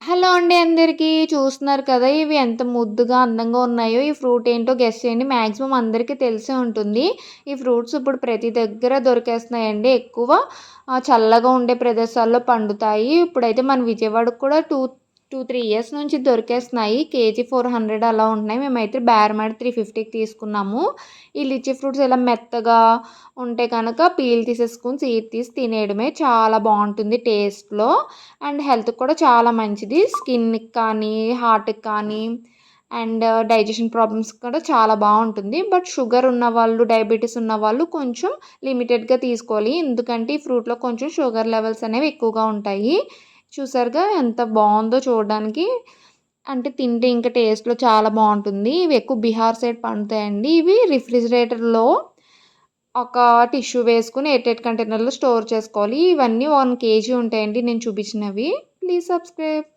Hello అండి అందరికీ. చూస్తున్నారు కదా! ఇవి ఎంత ముద్దుగా, అందంగా ఉన్నాయో. ఈ ఫ్రూట్ ఏంటో గెస్ చేయండి. మాక్సిమం అందరికీ తెలిసే ఉంటుంది. ఈ ఫ్రూట్స్ ఇప్పుడు ప్రతి దగ్గర దొరికేస్తున్నాయండి. ఎక్కువ చల్లగా ఉండే ప్రదేశాల్లో పండుతాయి. ఇప్పుడైతే మన విజయవాడకు కూడా 3 ఇయర్స్ నుంచి దొరికేస్తున్నాయి. కేజీ 400 అలా ఉంటున్నాయి. మేమైతే బేరమాడి 350కి తీసుకున్నాము. ఈ లిచీ ఫ్రూట్స్ ఇలా మెత్తగా ఉంటే కనుక పీల్ తీసేసుకొని సీడ్ తీసి తినేయడమే. చాలా బాగుంటుంది టేస్ట్‌లో. అండ్ హెల్త్‌కి కూడా చాలా మంచిది. స్కిన్‌కి కానీ, హార్ట్‌కి కానీ అండ్ డైజెషన్ ప్రాబ్లమ్స్‌కి కూడా చాలా బాగుంటుంది. బట్ షుగర్ ఉన్నవాళ్ళు, డయాబెటిస్ ఉన్నవాళ్ళు కొంచెం లిమిటెడ్‌గా తీసుకోవాలి. ఎందుకంటే ఈ ఫ్రూట్‌లో కొంచెం షుగర్ లెవెల్స్ అనేవి ఎక్కువగా ఉంటాయి. చూసారుగా ఎంత బాగుందో చూడడానికి. అంటే తింటే ఇంకా టేస్ట్‌లో చాలా బాగుంటుంది. ఇవి ఎక్కువ బీహార్ సైడ్ పండుతాయండి. ఇవి రిఫ్రిజిరేటర్‌లో ఒక టిష్యూ వేసుకొని ఎయిర్‌టైట్ కంటైనర్‌లో స్టోర్ చేసుకోవాలి. ఇవన్నీ 1 కేజీ ఉంటాయండి నేను చూపించినవి. Please subscribe.